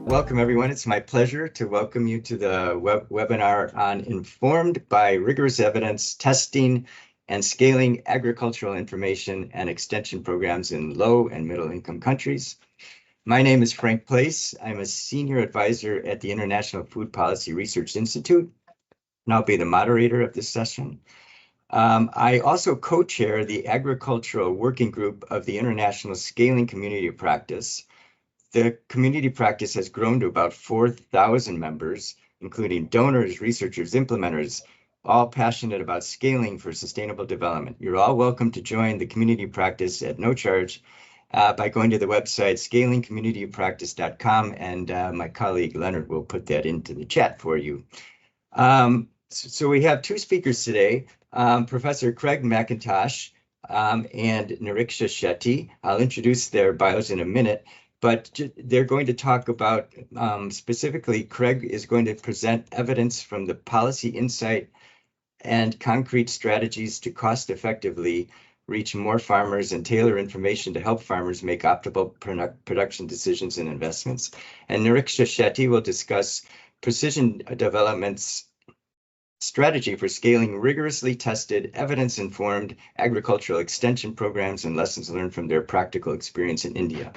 Welcome everyone. It's my pleasure to welcome you to the webinar on Informed by Rigorous Evidence Testing and Scaling Agricultural Information and Extension Programs in Low and Middle Income Countries. My name is Frank Place. I'm a Senior Advisor at the International Food Policy Research Institute, and I'll be the moderator of this session. I also co-chair the Agricultural Working Group of the International Scaling Community of Practice. The community practice has grown to about 4,000 members, including donors, researchers, implementers, all passionate about scaling for sustainable development. You're all welcome to join the community practice at no charge by going to the website scalingcommunitypractice.com, and my colleague Leonard will put that into the chat for you. So we have two speakers today, Professor Craig McIntosh and Niriksha Shetty. I'll introduce their bios in a minute. But they're going to talk about, specifically, Craig is going to present evidence from the policy insight and concrete strategies to cost effectively reach more farmers and tailor information to help farmers make optimal production decisions and investments. And Niriksha Shetty will discuss precision development's strategy for scaling rigorously tested, evidence-informed agricultural extension programs and lessons learned from their practical experience in India.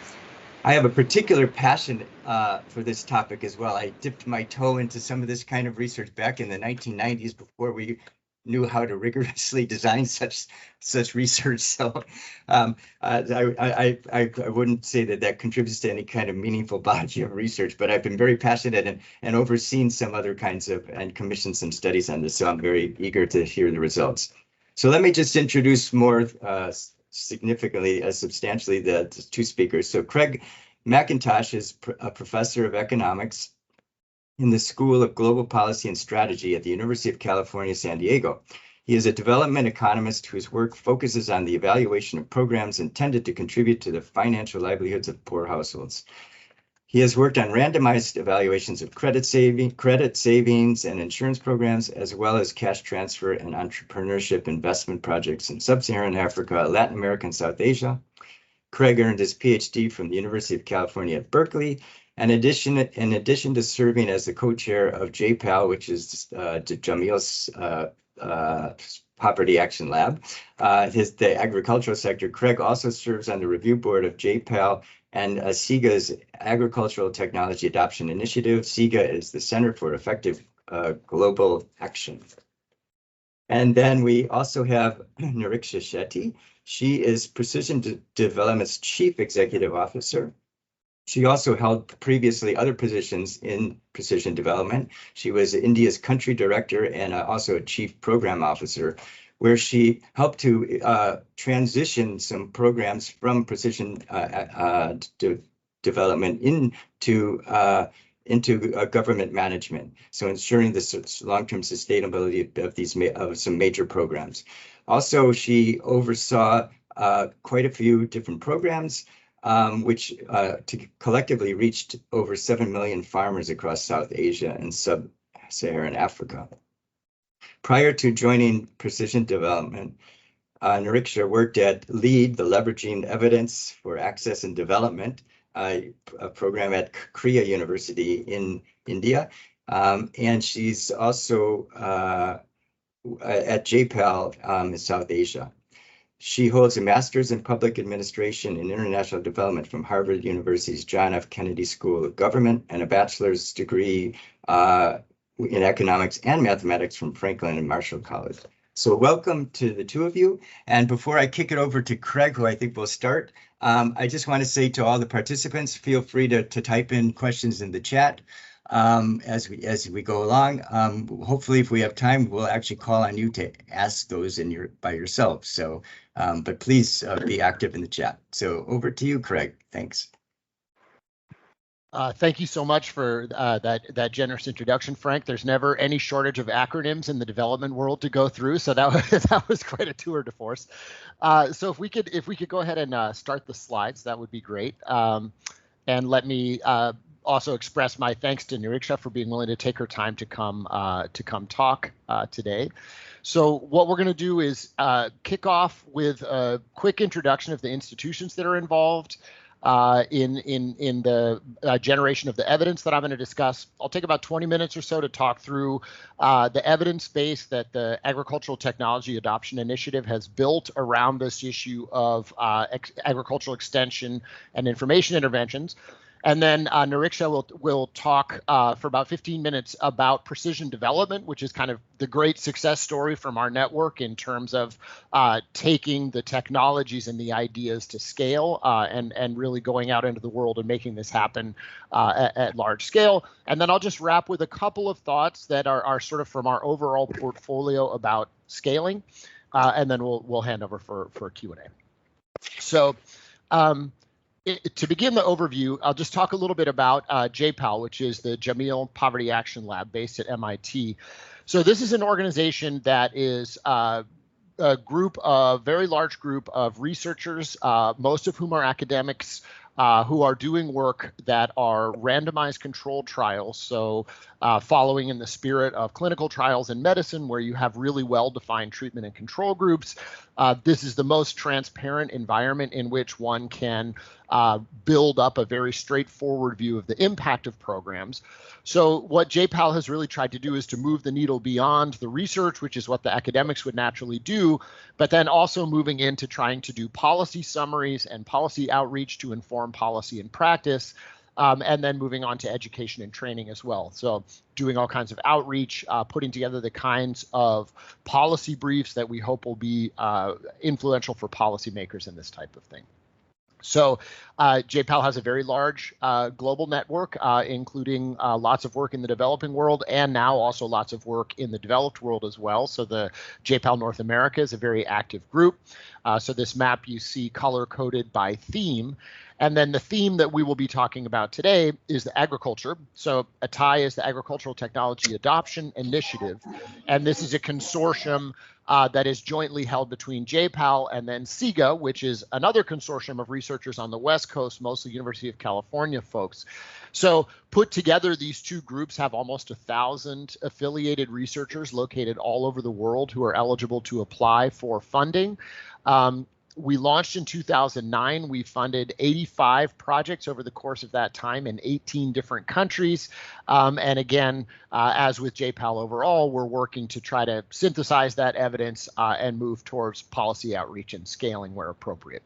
I have a particular passion for this topic as well. I dipped my toe into some of this kind of research back in the 1990s before we knew how to rigorously design such research. So I wouldn't say that contributes to any kind of meaningful body of research, but I've been very passionate and overseen some other kinds of and commissioned some studies on this. So I'm very eager to hear the results. So let me just introduce more significantly, substantially, the two speakers. So Craig McIntosh is a professor of economics in the School of Global Policy and Strategy at the University of California, San Diego. He is a development economist whose work focuses on the evaluation of programs intended to contribute to the financial livelihoods of poor households. He has worked on randomized evaluations of credit savings and insurance programs, as well as cash transfer and entrepreneurship investment projects in Sub-Saharan Africa, Latin America, and South Asia. Craig earned his PhD from the University of California at Berkeley. In addition to serving as the co-chair of JPAL, which is Jamil's Poverty Action Lab, the agricultural sector, Craig also serves on the review board of JPAL and SIGA's Agricultural Technology Adoption Initiative. SIGA is the Center for Effective Global Action. And then we also have Niriksha Shetty. She is Precision Development's Chief Executive Officer. She also held previously other positions in precision development. She was India's country director and also a chief program officer, where she helped to transition some programs from precision development into government management, so ensuring the long-term sustainability of some major programs. Also, she oversaw quite a few different programs, which collectively reached over 7 million farmers across South Asia and Sub-Saharan Africa. Prior to joining Precision Development, Niriksha worked at LEAD, the Leveraging Evidence for Access and Development, a program at Korea University in India. And she's also at JPAL in South Asia. She holds a master's in public administration and international development from Harvard University's John F. Kennedy School of Government and a bachelor's degree in economics and mathematics from Franklin and Marshall College. So welcome to the two of you. And before I kick it over to Craig, who I think will start, I just want to say to all the participants, feel free to type in questions in the chat as we go along. Hopefully, if we have time, we'll actually call on you to ask those by yourself. So, but please be active in the chat. So over to you, Craig. Thanks. Thank you so much for that generous introduction, Frank. There's never any shortage of acronyms in the development world to go through, so that was quite a tour de force. So if we could go ahead and start the slides, that would be great. And let me also express my thanks to Niriksha for being willing to take her time to come talk today. So what we're going to do is kick off with a quick introduction of the institutions that are involved. in the generation of the evidence that I'm going to discuss. I'll take about 20 minutes or so to talk through the evidence base that the Agricultural Technology Adoption Initiative has built around this issue of agricultural extension and information interventions. And then Niriksha will talk for about 15 minutes about precision development, which is kind of the great success story from our network in terms of taking the technologies and the ideas to scale and really going out into the world and making this happen at large scale. And then I'll just wrap with a couple of thoughts that are sort of from our overall portfolio about scaling, and then we'll hand over for Q&A. So. To begin the overview, I'll just talk a little bit about JPAL, which is the Jameel Poverty Action Lab based at MIT. So this is an organization that is a very large group of researchers, most of whom are academics, who are doing work that are randomized controlled trials. So following in the spirit of clinical trials in medicine, where you have really well-defined treatment and control groups, this is the most transparent environment in which one can build up a very straightforward view of the impact of programs. So what JPAL has really tried to do is to move the needle beyond the research, which is what the academics would naturally do, but then also moving into trying to do policy summaries and policy outreach to inform policy and practice, and then moving on to education and training as well. So doing all kinds of outreach, putting together the kinds of policy briefs that we hope will be influential for policymakers in this type of thing. So JPAL has a very large global network, including lots of work in the developing world and now also lots of work in the developed world as well. So the JPAL North America is a very active group. So this map you see color-coded by theme. And then the theme that we will be talking about today is the agriculture. So ATAI is the Agricultural Technology Adoption Initiative. And this is a consortium that is jointly held between JPAL and then SIGA, which is another consortium of researchers on the West Coast, mostly University of California folks. So put together, these two groups have almost 1,000 affiliated researchers located all over the world who are eligible to apply for funding. We launched in 2009. We funded 85 projects over the course of that time in 18 different countries. And again, as with JPAL overall, we're working to try to synthesize that evidence and move towards policy outreach and scaling where appropriate.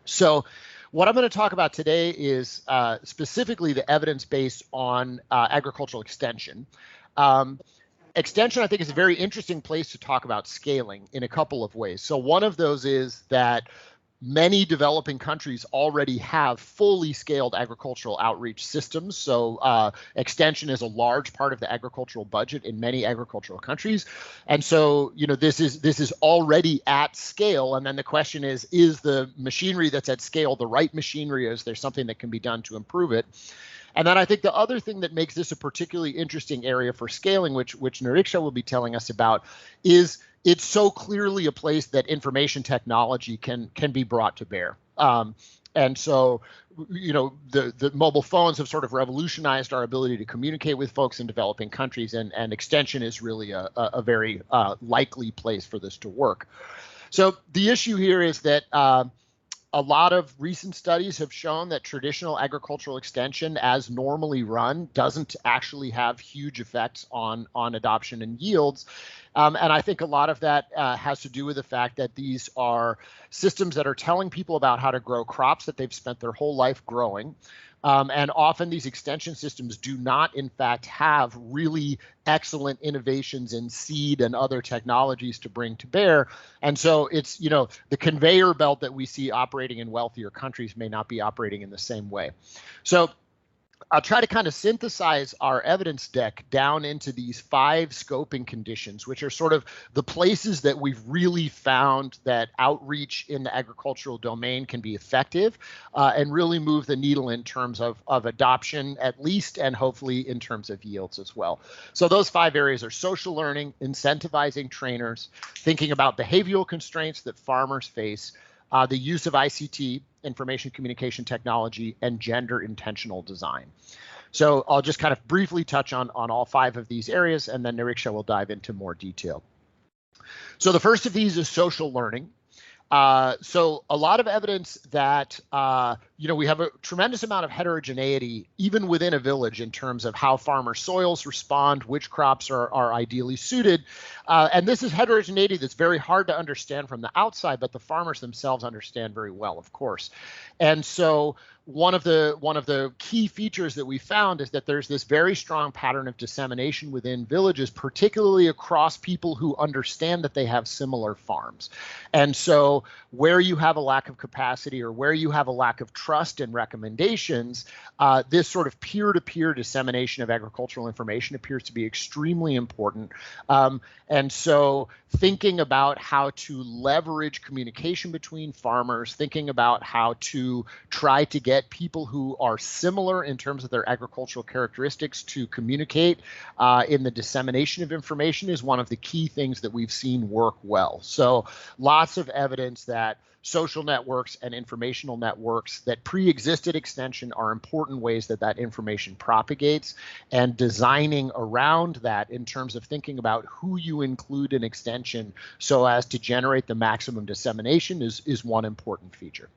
So what I'm going to talk about today is specifically the evidence based on agricultural extension. Extension, I think, is a very interesting place to talk about scaling in a couple of ways. So one of those is that many developing countries already have fully scaled agricultural outreach systems. So extension is a large part of the agricultural budget in many agricultural countries. And so, you know, this is already at scale. And then the question is the machinery that's at scale the right machinery, or is there something that can be done to improve it? And then I think the other thing that makes this a particularly interesting area for scaling, which Niriksha will be telling us about, is it's so clearly a place that information technology can be brought to bear. And so, you know, the mobile phones have sort of revolutionized our ability to communicate with folks in developing countries, and extension is really a very likely place for this to work. So the issue here is that a lot of recent studies have shown that traditional agricultural extension, as normally run, doesn't actually have huge effects on adoption and yields. And I think a lot of that has to do with the fact that these are systems that are telling people about how to grow crops that they've spent their whole life growing. And often these extension systems do not, in fact, have really excellent innovations in seed and other technologies to bring to bear. And so it's, you know, the conveyor belt that we see operating in wealthier countries may not be operating in the same way. So I'll try to kind of synthesize our evidence deck down into these 5 scoping conditions, which are sort of the places that we've really found that outreach in the agricultural domain can be effective and really move the needle in terms of adoption, at least, and hopefully in terms of yields as well. So those 5 areas are social learning, incentivizing trainers, thinking about behavioral constraints that farmers face, the use of ICT, information communication technology, and gender intentional design. So I'll just kind of briefly touch on all 5 of these areas, and then Niriksha will dive into more detail. So the first of these is social learning. So a lot of evidence that, we have a tremendous amount of heterogeneity even within a village in terms of how farmer soils respond, which crops are ideally suited. And this is heterogeneity that's very hard to understand from the outside, but the farmers themselves understand very well, of course. And so one of the key features that we found is that there's this very strong pattern of dissemination within villages, particularly across people who understand that they have similar farms. And so where you have a lack of capacity or where you have a lack of trust in recommendations, this sort of peer-to-peer dissemination of agricultural information appears to be extremely important. And so thinking about how to leverage communication between farmers, thinking about how to try to get people who are similar in terms of their agricultural characteristics to communicate in the dissemination of information is one of the key things that we've seen work well. So lots of evidence that social networks and informational networks that pre-existed extension are important ways that that information propagates, and designing around that in terms of thinking about who you include in extension so as to generate the maximum dissemination is one important feature.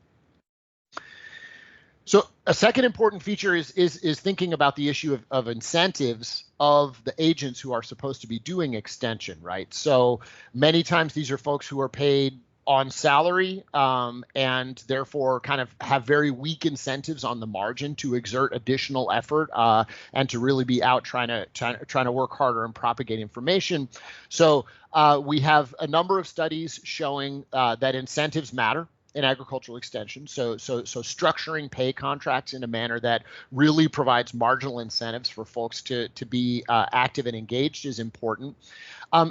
So a second important feature is thinking about the issue of incentives of the agents who are supposed to be doing extension, right? So many times these are folks who are paid on salary and therefore kind of have very weak incentives on the margin to exert additional effort and to really be out trying to work harder and propagate information. So we have a number of studies showing that incentives matter in agricultural extension. So structuring pay contracts in a manner that really provides marginal incentives for folks to be active and engaged is important.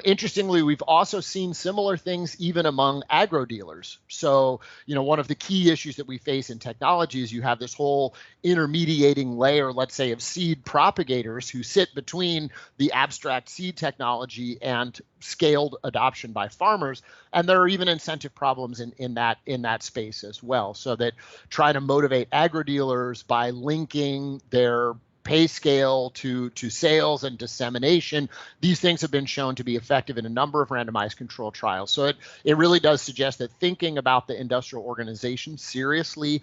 Interestingly, we've also seen similar things even among agro dealers. So, one of the key issues that we face in technology is you have this whole intermediating layer, let's say, of seed propagators who sit between the abstract seed technology and scaled adoption by farmers. And there are even incentive problems in that space as well. So that try to motivate agro dealers by linking their pay scale to sales and dissemination. These things have been shown to be effective in a number of randomized control trials. So it really does suggest that thinking about the industrial organization seriously,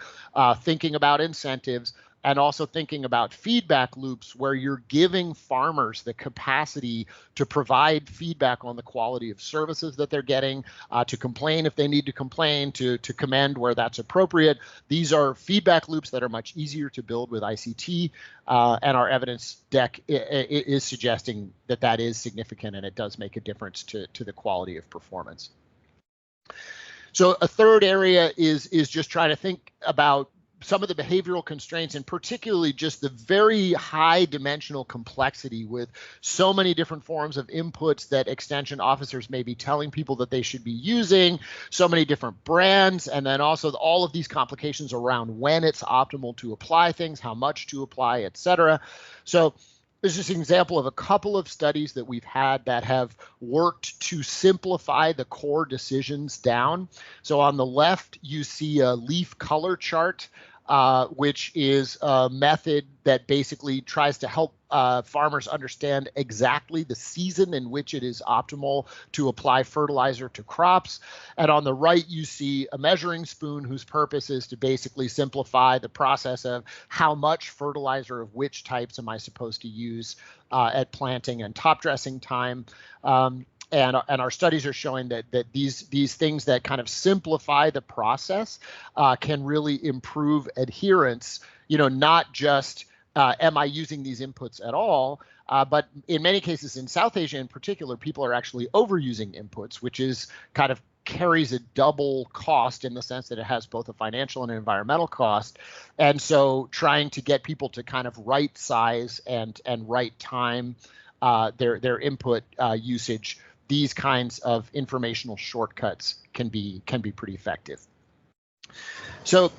thinking about incentives, and also thinking about feedback loops where you're giving farmers the capacity to provide feedback on the quality of services that they're getting, to complain if they need to complain, to commend where that's appropriate. These are feedback loops that are much easier to build with ICT, and our evidence deck is suggesting that that is significant and it does make a difference to the quality of performance. So a third area is just trying to think about some of the behavioral constraints, and particularly just the very high dimensional complexity with so many different forms of inputs that extension officers may be telling people that they should be using, so many different brands, and then also all of these complications around when it's optimal to apply things, how much to apply, et cetera. So this is just an example of a couple of studies that we've had that have worked to simplify the core decisions down. So on the left, you see a leaf color chart, which is a method that basically tries to help farmers understand exactly the season in which it is optimal to apply fertilizer to crops. And on the right, you see a measuring spoon whose purpose is to basically simplify the process of how much fertilizer of which types am I supposed to use at planting and top dressing time. And our studies are showing that these things that kind of simplify the process can really improve adherence, not just am I using these inputs at all, but in many cases in South Asia in particular, people are actually overusing inputs, which is kind of carries a double cost in the sense that it has both a financial and an environmental cost. And so trying to get people to kind of right size and right time their input usage, these kinds of informational shortcuts can be pretty effective. So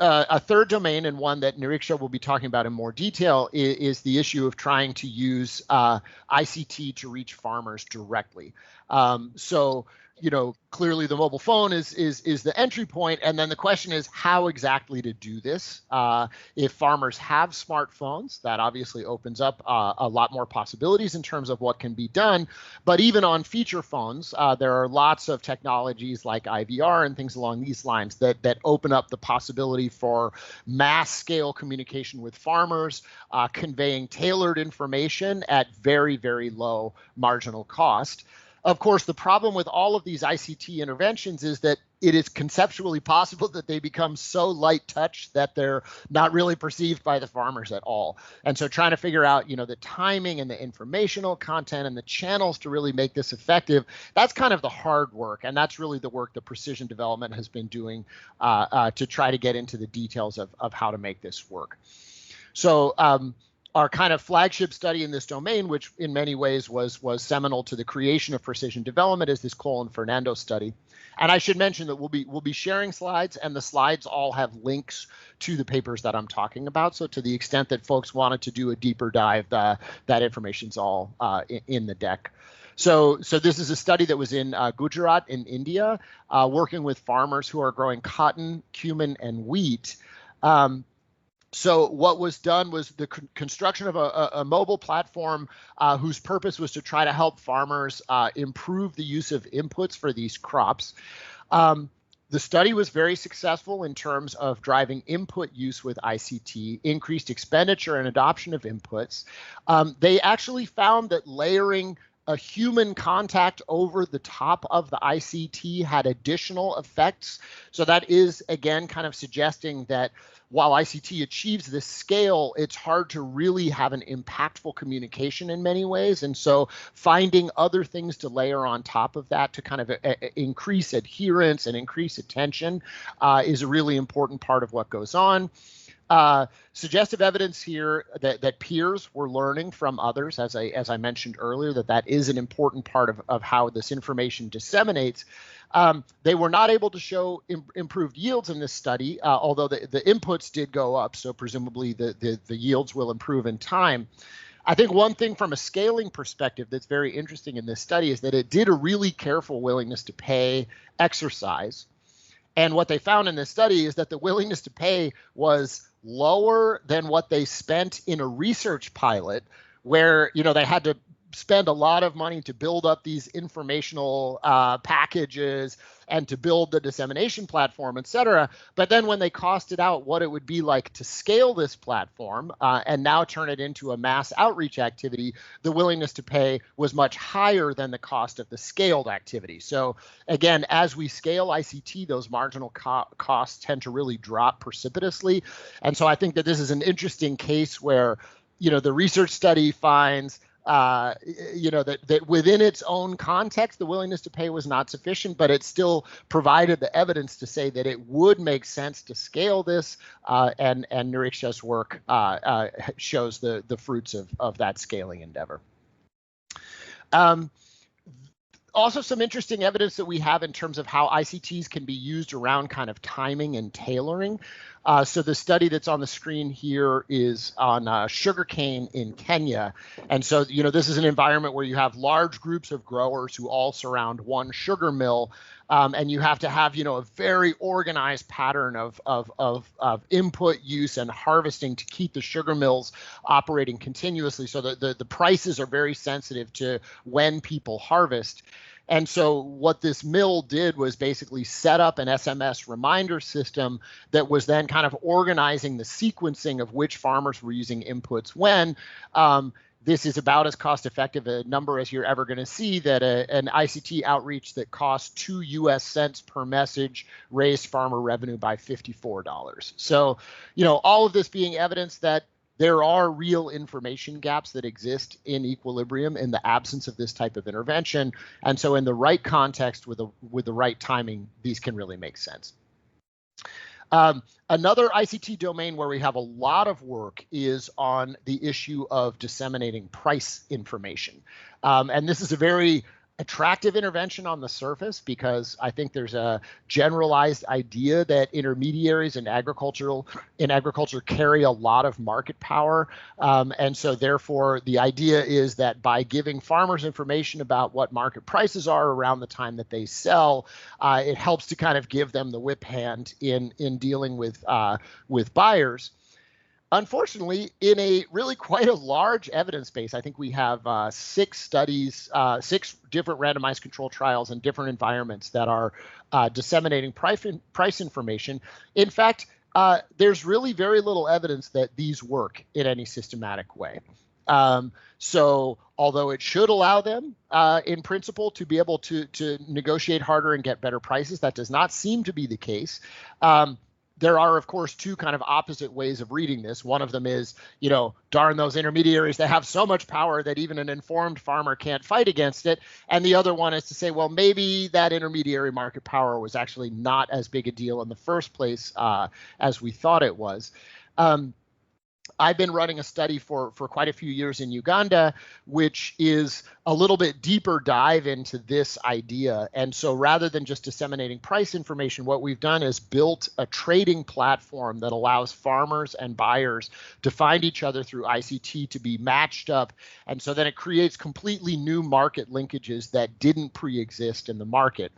a third domain, and one that Niriksha will be talking about in more detail, is the issue of trying to use ICT to reach farmers directly. So clearly the mobile phone is the entry point, and then the question is how exactly to do this. If farmers have smartphones, that obviously opens up a lot more possibilities in terms of what can be done. But even on feature phones, there are lots of technologies like IVR and things along these lines that open up the possibility for mass scale communication with farmers, conveying tailored information at very, very low marginal cost. Of course, the problem with all of these ICT interventions is that it is conceptually possible that they become so light touch that they're not really perceived by the farmers at all. And so trying to figure out, the timing and the informational content and the channels to really make this effective, that's kind of the hard work. And that's really the work that precision development has been doing to try to get into the details of how to make this work. So our kind of flagship study in this domain, which in many ways was seminal to the creation of precision development, is this Cole and Fernando study. And I should mention that we'll be sharing slides, and the slides all have links to the papers that I'm talking about. So to the extent that folks wanted to do a deeper dive, that information's all in the deck. So this is a study that was in Gujarat in India, working with farmers who are growing cotton, cumin, and wheat. So what was done was the construction of a mobile platform whose purpose was to try to help farmers improve the use of inputs for these crops. The study was very successful in terms of driving input use with ICT, increased expenditure and adoption of inputs. They actually found that layering a human contact over the top of the ICT had additional effects. So that is, again, kind of suggesting that while ICT achieves this scale, it's hard to really have an impactful communication in many ways. And so finding other things to layer on top of that to kind of increase adherence and increase attention is a really important part of what goes on. Suggestive evidence here that peers were learning from others, as I mentioned earlier, that is an important part of how this information disseminates. They were not able to show improved yields in this study, although the inputs did go up, so presumably the yields will improve in time. I think one thing from a scaling perspective that's very interesting in this study is that it did a really careful willingness to pay exercise. And what they found in this study is that the willingness to pay was lower than what they spent in a research pilot, where they had to spend a lot of money to build up these informational packages and to build the dissemination platform, et cetera. But then when they costed out what it would be like to scale this platform and now turn it into a mass outreach activity, the willingness to pay was much higher than the cost of the scaled activity. So again, as we scale ICT, those marginal costs tend to really drop precipitously. And so I think that this is an interesting case where, the research study finds that within its own context, the willingness to pay was not sufficient, but it still provided the evidence to say that it would make sense to scale this, and Niriksha's work shows the fruits of that scaling endeavor. Also, some interesting evidence that we have in terms of how ICTs can be used around kind of timing and tailoring. So the study that's on the screen here is on sugarcane in Kenya. And so, this is an environment where you have large groups of growers who all surround one sugar mill. And you have to have, a very organized pattern of input use and harvesting to keep the sugar mills operating continuously. So the prices are very sensitive to when people harvest. And so what this mill did was basically set up an SMS reminder system that was then kind of organizing the sequencing of which farmers were using inputs when. This is about as cost-effective a number as you're ever going to see, that an ICT outreach that cost 2 US cents per message raised farmer revenue by $54. So, all of this being evidence that there are real information gaps that exist in equilibrium in the absence of this type of intervention. And so in the right context with the right timing, these can really make sense. Another ICT domain where we have a lot of work is on the issue of disseminating price information. And this is a very attractive intervention on the surface, because I think there's a generalized idea that intermediaries in agriculture carry a lot of market power. And so therefore, the idea is that by giving farmers information about what market prices are around the time that they sell, it helps to kind of give them the whip hand in dealing with buyers. Unfortunately, in a really quite a large evidence base, I think we have 6 studies, 6 different randomized control trials in different environments that are disseminating price information. In fact, there's really very little evidence that these work in any systematic way. So although it should allow them in principle to be able to negotiate harder and get better prices, that does not seem to be the case. There are, of course, 2 kind of opposite ways of reading this. One of them is, darn those intermediaries, they have so much power that even an informed farmer can't fight against it. And the other one is to say, well, maybe that intermediary market power was actually not as big a deal in the first place as we thought it was. I've been running a study for quite a few years in Uganda, which is a little bit deeper dive into this idea. And so rather than just disseminating price information, what we've done is built a trading platform that allows farmers and buyers to find each other through ICT to be matched up. And so then it creates completely new market linkages that didn't pre-exist in the market.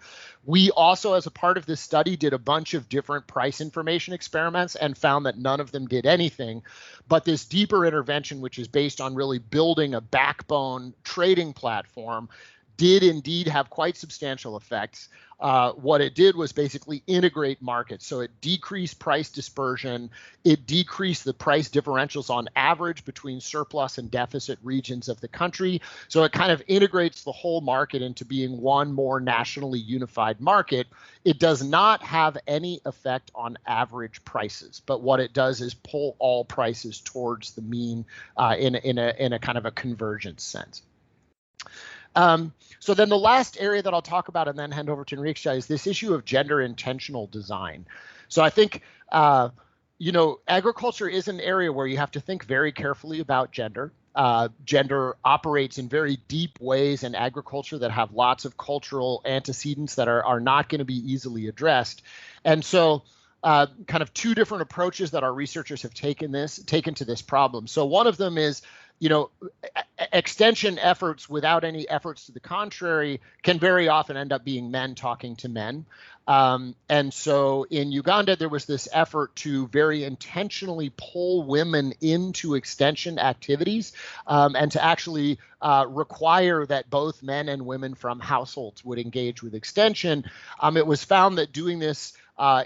We also, as a part of this study, did a bunch of different price information experiments and found that none of them did anything. But this deeper intervention, which is based on really building a backbone trading platform, did indeed have quite substantial effects. What it did was basically integrate markets. So it decreased price dispersion. It decreased the price differentials on average between surplus and deficit regions of the country. So it kind of integrates the whole market into being one more nationally unified market. It does not have any effect on average prices, but what it does is pull all prices towards the mean in a kind of a convergence sense. So then the last area that I'll talk about and then hand over to Niriksha is this issue of gender intentional design. So I think, agriculture is an area where you have to think very carefully about gender. Gender operates in very deep ways in agriculture that have lots of cultural antecedents that are not going to be easily addressed. And so kind of 2 different approaches that our researchers have taken to this problem. So one of them is, extension efforts without any efforts to the contrary can very often end up being men talking to men. And so in Uganda, there was this effort to very intentionally pull women into extension activities and to actually require that both men and women from households would engage with extension. It was found that doing this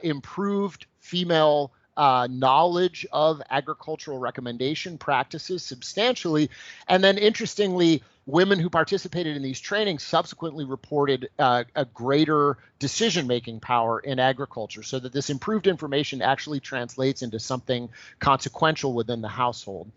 improved female knowledge of agricultural recommendation practices substantially. And then interestingly, women who participated in these trainings subsequently reported a greater decision-making power in agriculture, so that this improved information actually translates into something consequential within the household.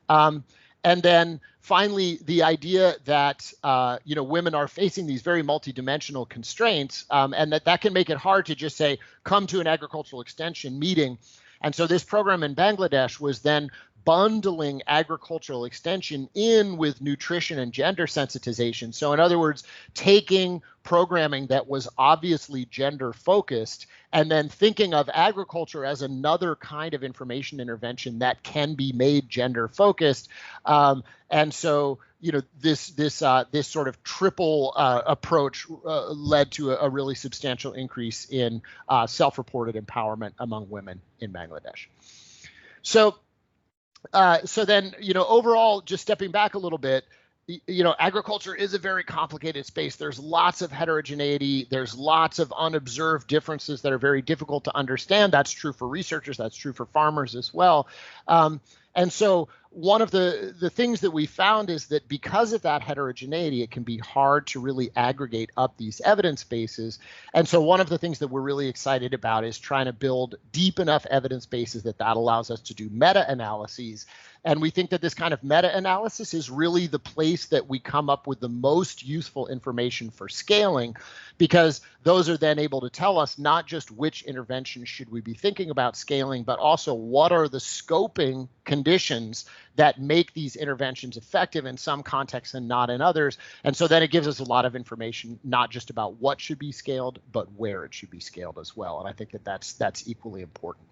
And then finally, the idea that women are facing these very multidimensional constraints, and that can make it hard to just say, come to an agricultural extension meeting. And so this program in Bangladesh was then bundling agricultural extension in with nutrition and gender sensitization. So in other words, taking programming that was obviously gender focused and then thinking of agriculture as another kind of information intervention that can be made gender focused. And so, this sort of triple approach led to a really substantial increase in self-reported empowerment among women in Bangladesh. So then, overall, just stepping back a little bit, agriculture is a very complicated space. There's lots of heterogeneity. There's lots of unobserved differences that are very difficult to understand. That's true for researchers. That's true for farmers as well. And so one of the things that we found is that because of that heterogeneity, it can be hard to really aggregate up these evidence bases. And so one of the things that we're really excited about is trying to build deep enough evidence bases that allows us to do meta-analyses And we think that this kind of meta-analysis is really the place that we come up with the most useful information for scaling, because those are then able to tell us not just which interventions should we be thinking about scaling, but also what are the scoping conditions that make these interventions effective in some contexts and not in others. And so then it gives us a lot of information, not just about what should be scaled, but where it should be scaled as well. And I think that that's equally important.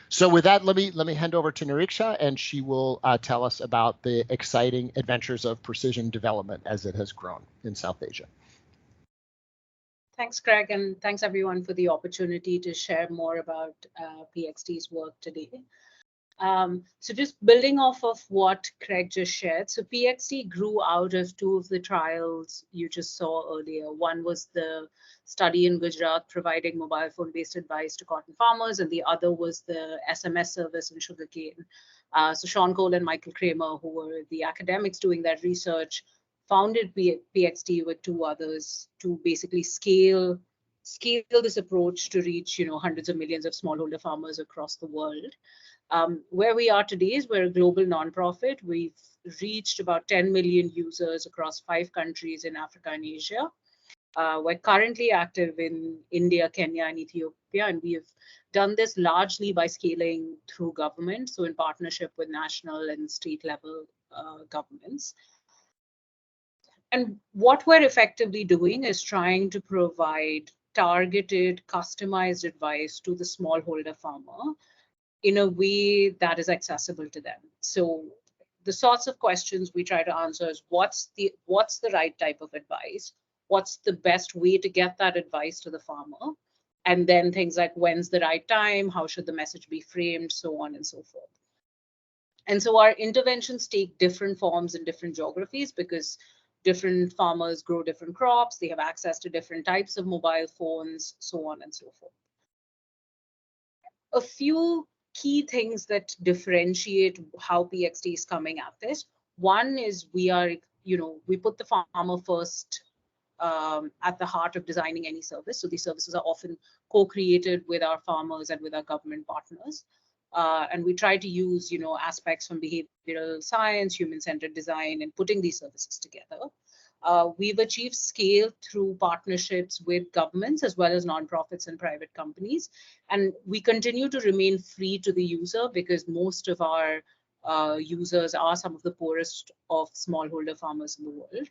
So with that, let me hand over to Niriksha, and she will tell us about the exciting adventures of precision development as it has grown in South Asia. Thanks, Craig, and thanks everyone for the opportunity to share more about PXD's work today. So just building off of what Craig just shared, so PXD grew out of two of the trials you just saw earlier. One was the study in Gujarat providing mobile phone-based advice to cotton farmers, and the other was the SMS service in sugarcane. So Sean Cole and Michael Kramer, who were the academics doing that research, founded PXD with two others to basically scale this approach to reach, hundreds of millions of smallholder farmers across the world. Where we are today is we're a global nonprofit. We've reached about 10 million users across 5 countries in Africa and Asia. We're currently active in India, Kenya, and Ethiopia, and we have done this largely by scaling through government, so in partnership with national and state level governments. And what we're effectively doing is trying to provide targeted, customized advice to the smallholder farmer in a way that is accessible to them. So the sorts of questions we try to answer is what's the right type of advice? What's the best way to get that advice to the farmer? And then things like when's the right time? How should the message be framed? So on and so forth. And so our interventions take different forms in different geographies because different farmers grow different crops, they have access to different types of mobile phones, so on and so forth. A few key things that differentiate how PXD is coming at this. One is we put the farmer first at the heart of designing any service. So these services are often co-created with our farmers and with our government partners. And we try to use, aspects from behavioral science, human-centered design, and putting these services together. We've achieved scale through partnerships with governments as well as nonprofits and private companies. And we continue to remain free to the user because most of our users are some of the poorest of smallholder farmers in the world.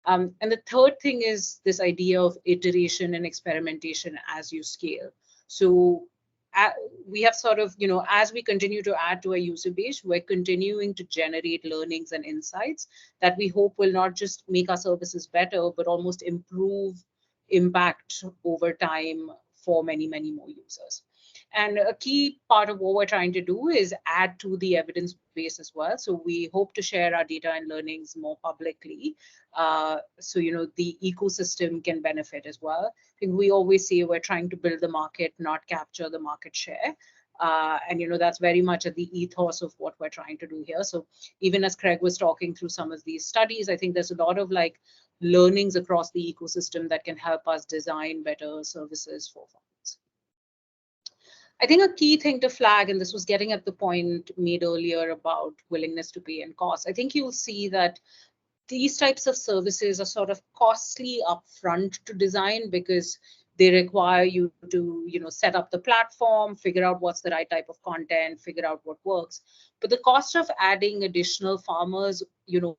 And the third thing is this idea of iteration and experimentation as you scale. So we have sort of, as we continue to add to our user base, we're continuing to generate learnings and insights that we hope will not just make our services better, but almost improve impact over time for many, many more users. And a key part of what we're trying to do is add to the evidence base as well. So we hope to share our data and learnings more publicly. So, the ecosystem can benefit as well. I think we always say we're trying to build the market, not capture the market share. And, that's very much at the ethos of what we're trying to do here. So even as Craig was talking through some of these studies, I think there's a lot of learnings across the ecosystem that can help us design better services for farmers. I think a key thing to flag, and this was getting at the point made earlier about willingness to pay and cost, I think you'll see that these types of services are sort of costly upfront to design because they require you to, set up the platform, figure out what's the right type of content, figure out what works. But the cost of adding additional farmers,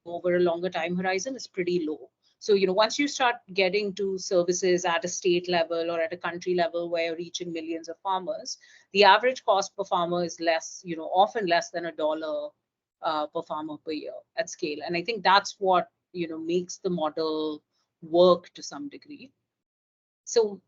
over a longer time horizon is pretty low. So, once you start getting to services at a state level or at a country level where you're reaching millions of farmers, the average cost per farmer is less, often less than $1 per farmer per year at scale. And I think that's what, makes the model work to some degree. So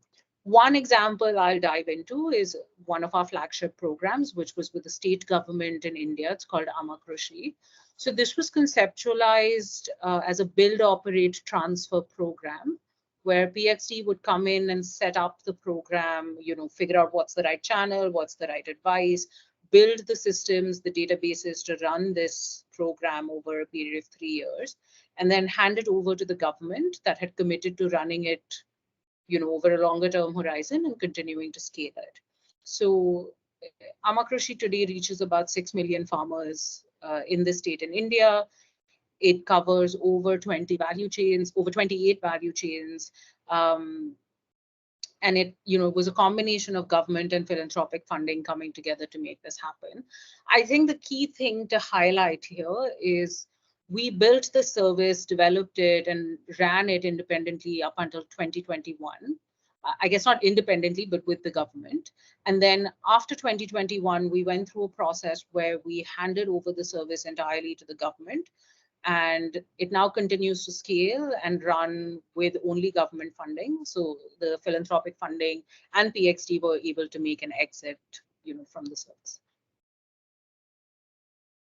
one example I'll dive into is one of our flagship programs, which was with the state government in India. It's called Amakrushi. So this was conceptualized as a build, operate, transfer program, where PXD would come in and set up the program, figure out what's the right channel, what's the right advice, build the systems, the databases to run this program over a period of 3 years, and then hand it over to the government that had committed to running it, over a longer term horizon and continuing to scale it. So Amakrushi today reaches about 6 million farmers in the state in India. It covers over 20 value chains, over 28 value chains. And it, was a combination of government and philanthropic funding coming together to make this happen. I think the key thing to highlight here is we built the service, developed it, and ran it independently up until 2021. I guess not independently, but with the government. And then after 2021, we went through a process where we handed over the service entirely to the government. And it now continues to scale and run with only government funding. So the philanthropic funding and PXT were able to make an exit, from the service.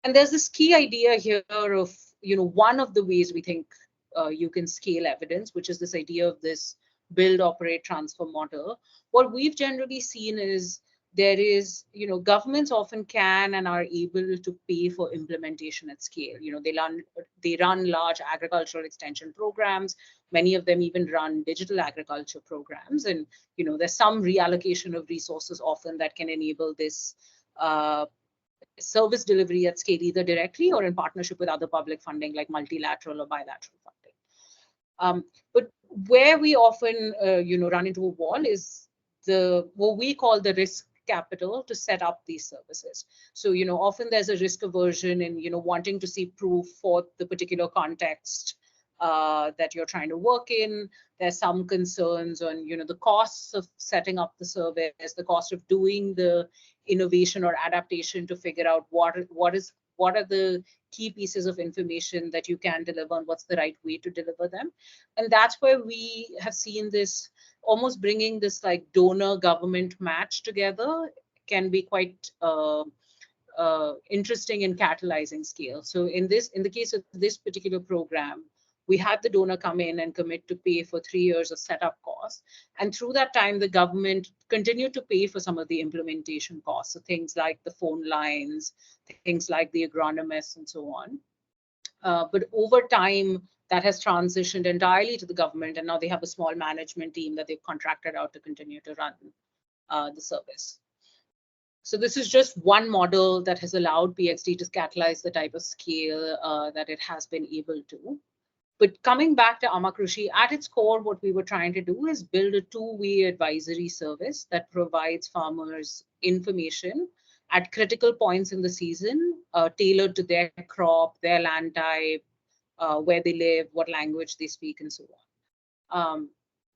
And there's this key idea here of, one of the ways we think you can scale evidence, which is this idea of this build, operate, transfer model. What we've generally seen is there is, governments often can and are able to pay for implementation at scale. They run large agricultural extension programs. Many of them even run digital agriculture programs. And, there's some reallocation of resources often that can enable this service delivery at scale, either directly or in partnership with other public funding like multilateral or bilateral funding. But where we often, run into a wall is what we call the risk capital to set up these services. So, often there's a risk aversion in, wanting to see proof for the particular context that you're trying to work in. There's some concerns on, the costs of setting up the service, the cost of doing the innovation or adaptation to figure out what are the key pieces of information that you can deliver and what's the right way to deliver them. And that's where we have seen this almost bringing this like donor government match together can be quite interesting in catalyzing scale. So in the case of this particular program, we had the donor come in and commit to pay for 3 years of setup costs. And through that time, the government continued to pay for some of the implementation costs. So things like the phone lines, things like the agronomists and so on. But over time, that has transitioned entirely to the government. And now they have a small management team that they've contracted out to continue to run the service. So this is just one model that has allowed PXT to catalyze the type of scale that it has been able to. But coming back to Amakrushi, at its core, what we were trying to do is build a two-way advisory service that provides farmers information at critical points in the season, tailored to their crop, their land type, where they live, what language they speak, and so on.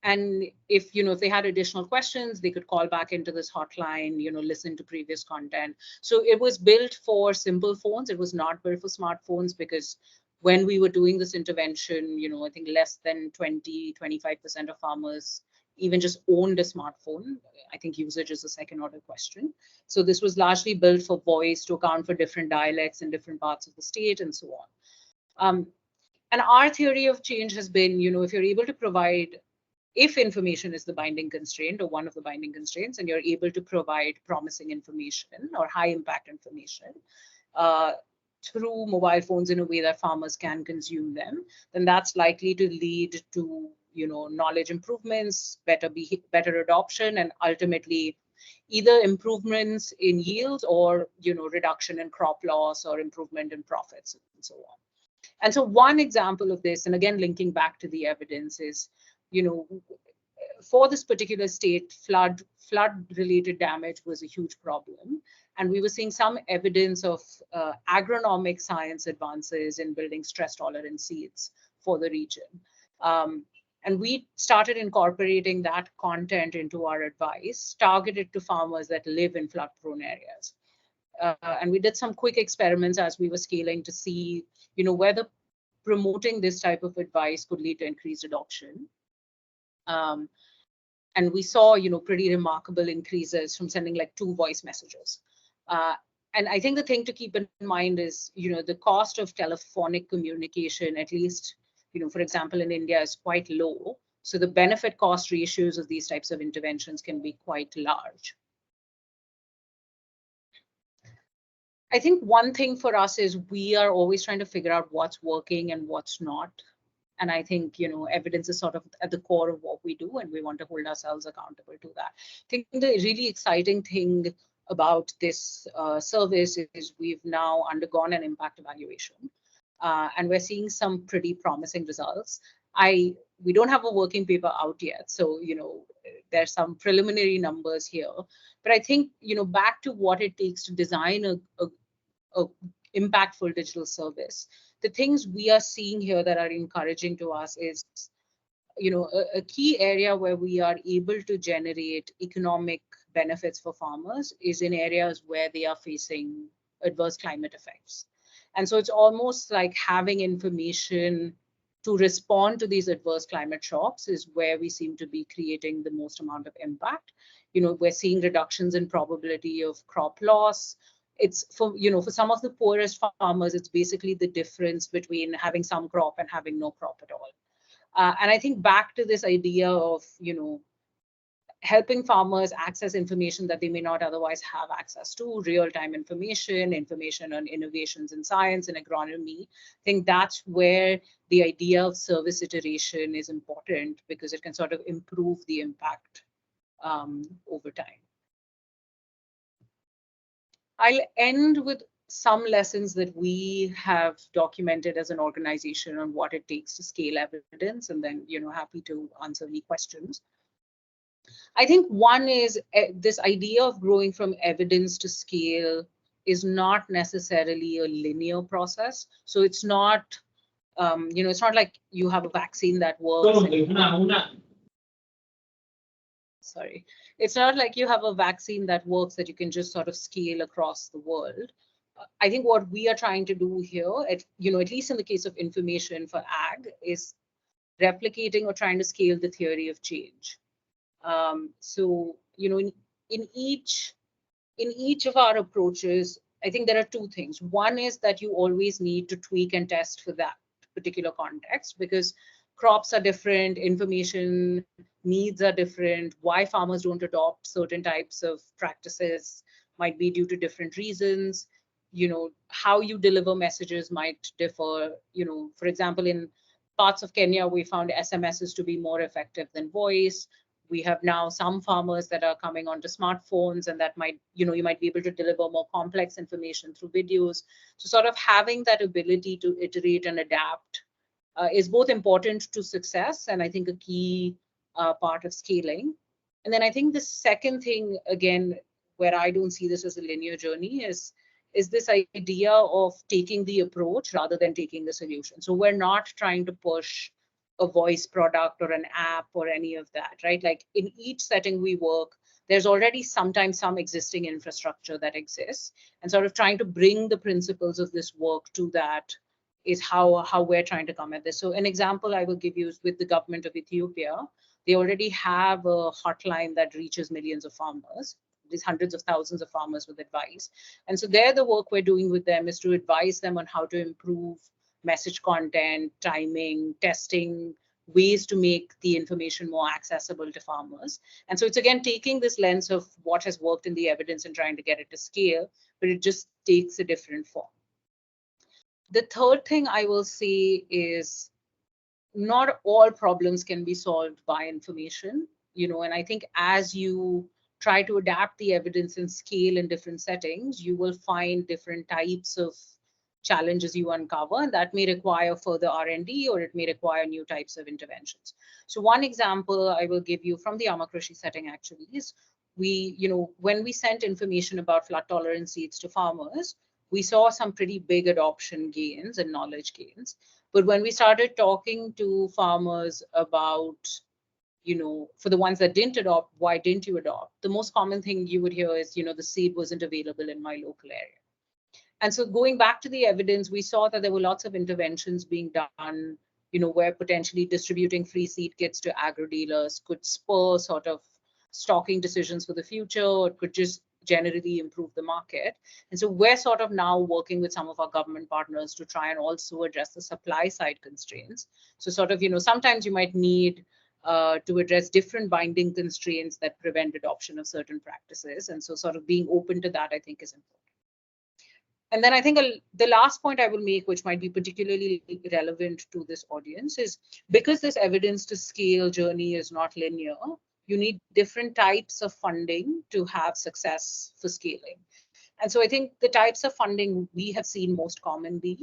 And if they had additional questions, they could call back into this hotline, listen to previous content. So it was built for simple phones. It was not built for smartphones because when we were doing this intervention, I think less than 20-25% of farmers even just owned a smartphone. I think usage is a second order question. So this was largely built for voice to account for different dialects in different parts of the state and so on. And our theory of change has been, if you're able to provide, if information is the binding constraint or one of the binding constraints, and you're able to provide promising information or high impact information, through mobile phones in a way that farmers can consume them, then that's likely to lead to knowledge improvements, better adoption, and ultimately either improvements in yields or reduction in crop loss or improvement in profits and so on. And so one example of this, and again linking back to the evidence, is for this particular state, flood related damage was a huge problem. And we were seeing some evidence of agronomic science advances in building stress tolerant seeds for the region. And we started incorporating that content into our advice, targeted to farmers that live in flood prone areas. And we did some quick experiments as we were scaling to see, whether promoting this type of advice could lead to increased adoption. And we saw, pretty remarkable increases from sending like 2 voice messages. And I think the thing to keep in mind is, the cost of telephonic communication, at least, for example, in India, is quite low. So the benefit cost ratios of these types of interventions can be quite large. I think one thing for us is we are always trying to figure out what's working and what's not. And I think, evidence is sort of at the core of what we do, and we want to hold ourselves accountable to that. I think the really exciting thing about this service is we've now undergone an impact evaluation, and we're seeing some pretty promising results. We don't have a working paper out yet, so there's some preliminary numbers here, but I think back to what it takes to design a impactful digital service. The things we are seeing here that are encouraging to us is a key area where we are able to generate economic benefits for farmers is in areas where they are facing adverse climate effects. And so it's almost like having information to respond to these adverse climate shocks is where we seem to be creating the most amount of impact. We're seeing reductions in probability of crop loss. It's for some of the poorest farmers, it's basically the difference between having some crop and having no crop at all. And I think back to this idea of, helping farmers access information that they may not otherwise have access to, real-time information on innovations in science and agronomy. I think that's where the idea of service iteration is important, because it can sort of improve the impact over time. I'll end with some lessons that we have documented as an organization on what it takes to scale evidence, and then happy to answer any questions. I think one is this idea of growing from evidence to scale is not necessarily a linear process. So it's not, it's not like you have a vaccine that works. Sorry, it's not like you have a vaccine that works that you can just sort of scale across the world. I think what we are trying to do here, at least in the case of information for ag, is replicating or trying to scale the theory of change. So in each of our approaches, I think there are two things. One is that you always need to tweak and test for that particular context, because crops are different, information needs are different. Why farmers don't adopt certain types of practices might be due to different reasons. How you deliver messages might differ. For example, in parts of Kenya, we found SMSs to be more effective than voice. We have now some farmers that are coming onto smartphones, and that might, you might be able to deliver more complex information through videos. So sort of having that ability to iterate and adapt is both important to success, and I think a key part of scaling. And then I think the second thing, again, where I don't see this as a linear journey, is this idea of taking the approach rather than taking the solution. So we're not trying to push a voice product or an app or any of that, right? Like in each setting we work, there's already sometimes some existing infrastructure that exists, and sort of trying to bring the principles of this work to that is how we're trying to come at this. So an example I will give you is with the government of Ethiopia. They already have a hotline that reaches millions of farmers, these hundreds of thousands of farmers with advice. And so there, the work we're doing with them is to advise them on how to improve message content, timing, testing, ways to make the information more accessible to farmers. And so it's again taking this lens of what has worked in the evidence and trying to get it to scale, but it just takes a different form. The third thing I will say is not all problems can be solved by information, and I think as you try to adapt the evidence and scale in different settings, you will find different types of challenges you uncover, and that may require further R&D, or it may require new types of interventions. So one example I will give you from the Amakrishi setting actually is when we sent information about flood tolerant seeds to farmers, we saw some pretty big adoption gains and knowledge gains. But when we started talking to farmers about, for the ones that didn't adopt, why didn't you adopt? The most common thing you would hear is, the seed wasn't available in my local area. And so going back to the evidence, we saw that there were lots of interventions being done, where potentially distributing free seed kits to agro-dealers could spur sort of stocking decisions for the future, or it could just generally improve the market. And so we're sort of now working with some of our government partners to try and also address the supply side constraints. So sort of, sometimes you might need to address different binding constraints that prevent adoption of certain practices. And so sort of being open to that, I think, is important. And then I think the last point I will make, which might be particularly relevant to this audience, is because this evidence to scale journey is not linear, you need different types of funding to have success for scaling. And so I think the types of funding we have seen most commonly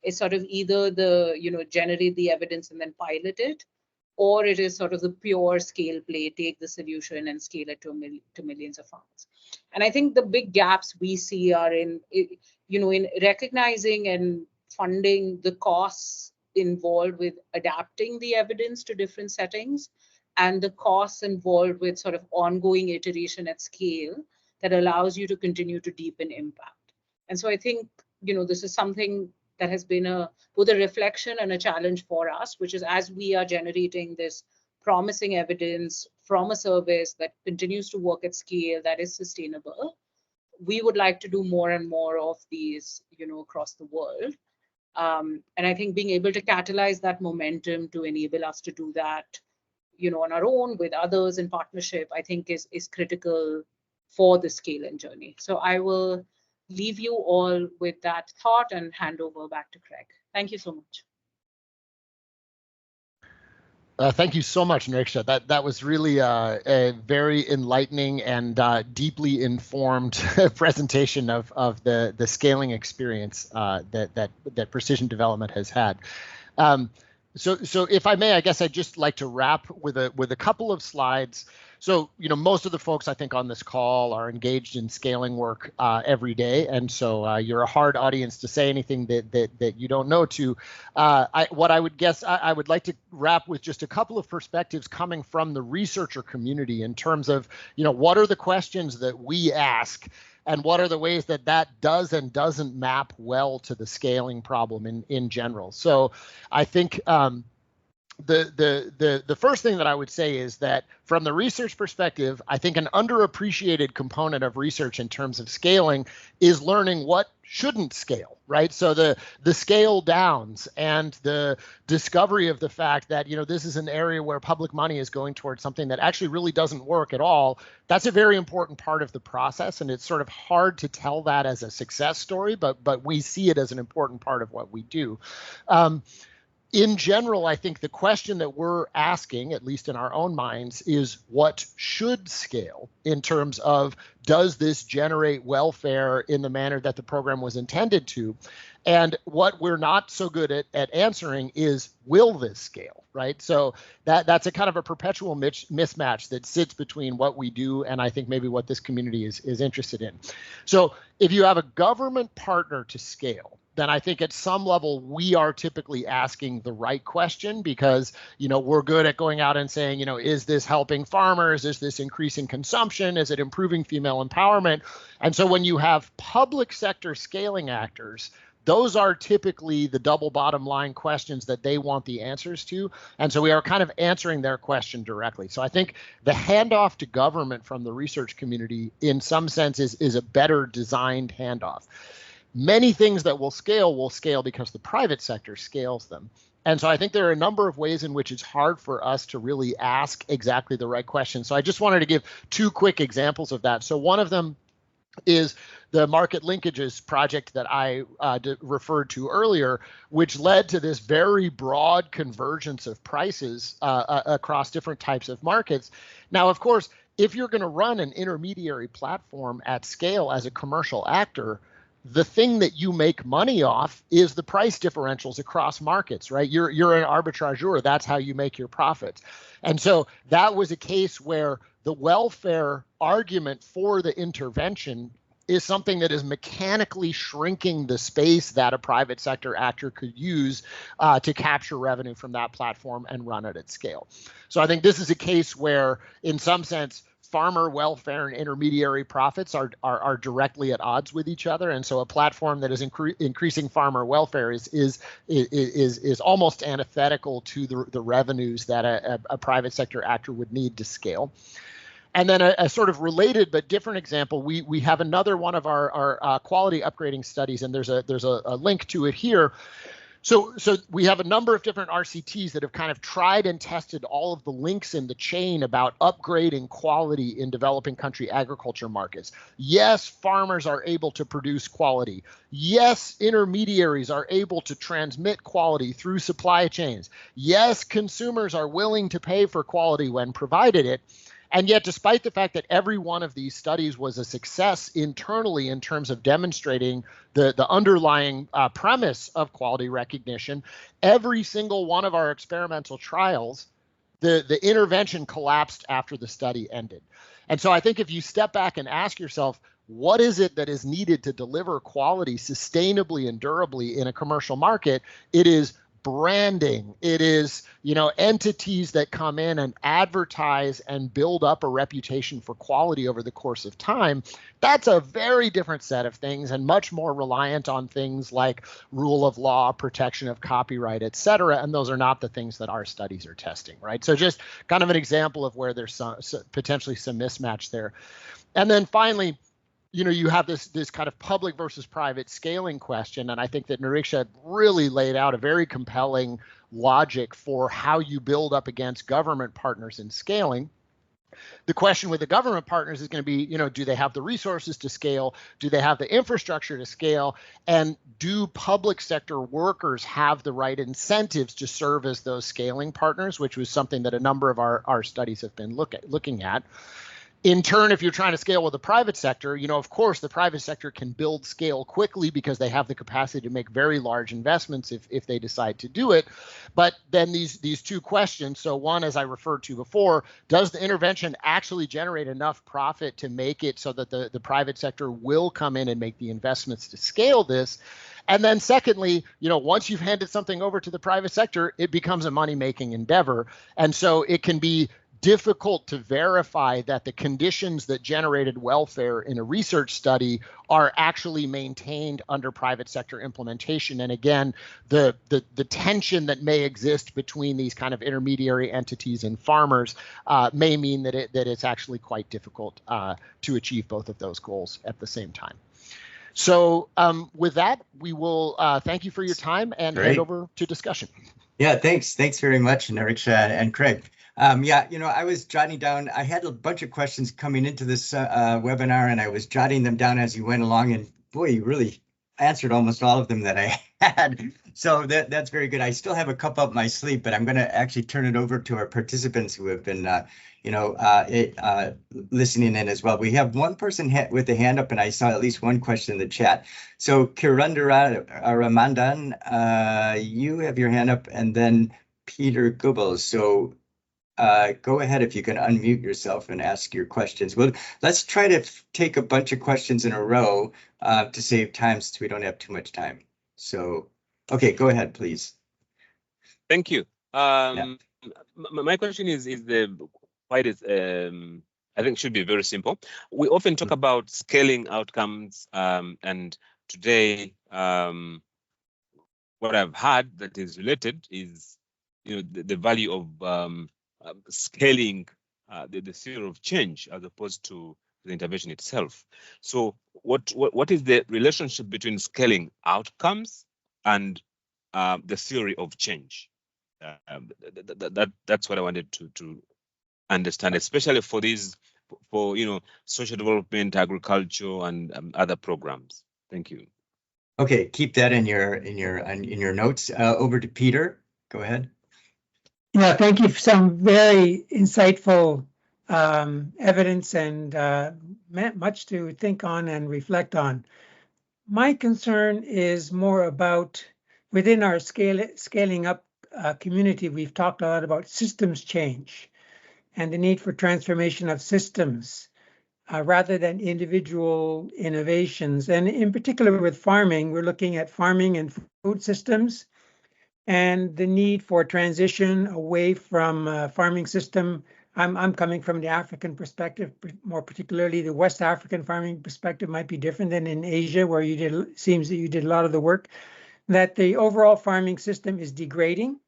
is sort of either the, generate the evidence and then pilot it, or it is sort of the pure scale play, take the solution and scale it to millions of farmers. And I think the big gaps we see are in recognizing and funding the costs involved with adapting the evidence to different settings, and the costs involved with sort of ongoing iteration at scale that allows you to continue to deepen impact. And so I think, this is something that has been both a reflection and a challenge for us, which is as we are generating this promising evidence from a service that continues to work at scale, that is sustainable, we would like to do more and more of these, across the world. And I think being able to catalyze that momentum to enable us to do that, on our own with others in partnership, I think is critical for the scaling journey. So I will leave you all with that thought and hand over back to Craig. Thank you so much. Thank you so much, Niriksha. That was really a very enlightening and deeply informed presentation of the scaling experience that precision development has had. So if I may, I guess I'd just like to wrap with a couple of slides. So, most of the folks I think on this call are engaged in scaling work every day, and so you're a hard audience to say anything that you don't know to. I would like to wrap with just a couple of perspectives coming from the researcher community in terms of, what are the questions that we ask, and what are the ways that does and doesn't map well to the scaling problem in general. So I think the first thing that I would say is that from the research perspective, I think an underappreciated component of research in terms of scaling is learning what shouldn't scale, right? So the scale downs and the discovery of the fact that, this is an area where public money is going towards something that actually really doesn't work at all. That's a very important part of the process, and it's sort of hard to tell that as a success story, but we see it as an important part of what we do. In general, I think the question that we're asking, at least in our own minds, is what should scale in terms of, does this generate welfare in the manner that the program was intended to? And what we're not so good at answering is, will this scale, right? So that's a kind of a perpetual mismatch that sits between what we do and I think maybe what this community is interested in. So if you have a government partner to scale, then I think at some level we are typically asking the right question because, we're good at going out and saying, is this helping farmers? Is this increasing consumption? Is it improving female empowerment? And so when you have public sector scaling actors, those are typically the double bottom line questions that they want the answers to. And so we are kind of answering their question directly. So I think the handoff to government from the research community in some sense is a better designed handoff. Many things that will scale because the private sector scales them. And so I think there are a number of ways in which it's hard for us to really ask exactly the right question. So I just wanted to give two quick examples of that. So one of them is the market linkages project that I referred to earlier, which led to this very broad convergence of prices across different types of markets. Now, of course, if you're going to run an intermediary platform at scale as a commercial actor, the thing that you make money off is the price differentials across markets, right? You're an arbitrageur. That's how you make your profits. And so that was a case where the welfare argument for the intervention is something that is mechanically shrinking the space that a private sector actor could use to capture revenue from that platform and run it at scale. So I think this is a case where, in some sense, farmer welfare and intermediary profits are directly at odds with each other, and so a platform that is increasing farmer welfare is almost antithetical to the revenues that a private sector actor would need to scale. And then a sort of related but different example, we have another one of our quality upgrading studies, and there's a link to it here. So we have a number of different RCTs that have kind of tried and tested all of the links in the chain about upgrading quality in developing country agriculture markets. Yes, farmers are able to produce quality. Yes, intermediaries are able to transmit quality through supply chains. Yes, consumers are willing to pay for quality when provided it. And yet, despite the fact that every one of these studies was a success internally in terms of demonstrating the underlying premise of quality recognition, every single one of our experimental trials, the intervention collapsed after the study ended. And so I think if you step back and ask yourself, what is it that is needed to deliver quality sustainably and durably in a commercial market? It is branding. It is, entities that come in and advertise and build up a reputation for quality over the course of time. That's a very different set of things and much more reliant on things like rule of law, protection of copyright, et cetera. And those are not the things that our studies are testing, right? So just kind of an example of where there's potentially some mismatch there. And then finally, you have this kind of public versus private scaling question. And I think that Niriksha really laid out a very compelling logic for how you build up against government partners in scaling. The question with the government partners is going to be, do they have the resources to scale? Do they have the infrastructure to scale? And do public sector workers have the right incentives to serve as those scaling partners, which was something that a number of our studies have been looking at. In turn, if you're trying to scale with the private sector, of course, the private sector can build scale quickly because they have the capacity to make very large investments if they decide to do it. But then these two questions, so one, as I referred to before, does the intervention actually generate enough profit to make it so that the private sector will come in and make the investments to scale this? And then secondly, once you've handed something over to the private sector, it becomes a money-making endeavor. And so it can be difficult to verify that the conditions that generated welfare in a research study are actually maintained under private sector implementation. And again, the tension that may exist between these kind of intermediary entities and farmers may mean that it's actually quite difficult to achieve both of those goals at the same time. So with that, we will thank you for your time and hand over to discussion. Yeah, thanks. Thanks very much, Niriksha and Craig. I was jotting down, I had a bunch of questions coming into this webinar, and I was jotting them down as you went along, and boy, you really answered almost all of them that I had. So that's very good. I still have a couple up my sleeve, but I'm going to actually turn it over to our participants who have been, listening in as well. We have one person with a hand up, and I saw at least one question in the chat. So Kirundara Ramandan, you have your hand up, and then Peter Goebbels. So go ahead if you can unmute yourself and ask your questions. Well, let's try to take a bunch of questions in a row to save time so we don't have too much time. So, okay, go ahead, please. Thank you. My question is I think should be very simple. We often talk about scaling outcomes, and today what I've heard that is related is the value of scaling the theory of change as opposed to the intervention itself. So what is the relationship between scaling outcomes and the theory of change? That's what I wanted to understand, especially for social development, agriculture, and other programs. Thank you. Okay, keep that in your notes. Over to Peter. Go ahead. Yeah, thank you for some very insightful evidence and much to think on and reflect on. My concern is more about within our scaling up community, we've talked a lot about systems change and the need for transformation of systems rather than individual innovations. And in particular with farming, we're looking at farming and food systems and the need for transition away from farming system. I'm coming from the African perspective, more particularly the West African farming perspective might be different than in Asia, where seems that you did a lot of the work, that the overall farming system is degrading,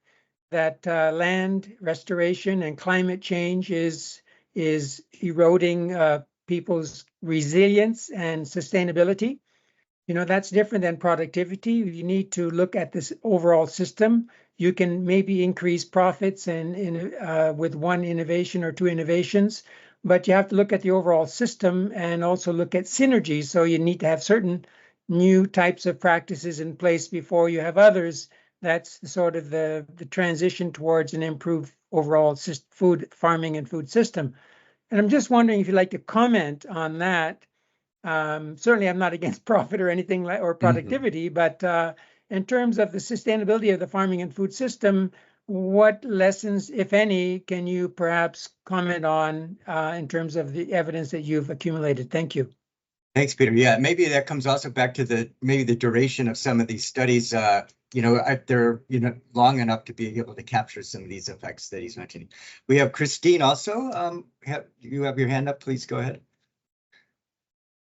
that land restoration and climate change is eroding people's resilience and sustainability. That's different than productivity. You need to look at this overall system. You can maybe increase profits with one innovation or two innovations, but you have to look at the overall system and also look at synergies. So you need to have certain new types of practices in place before you have others. That's sort of the transition towards an improved overall food farming and food system. And I'm just wondering if you'd like to comment on that. Certainly, I'm not against profit or anything like or productivity, but in terms of the sustainability of the farming and food system, what lessons, if any, can you perhaps comment on in terms of the evidence that you've accumulated? Thank you. Thanks, Peter. Yeah, maybe that comes also back to the duration of some of these studies. They're long enough to be able to capture some of these effects that he's mentioning. We have Christine also. You have your hand up. Please go ahead.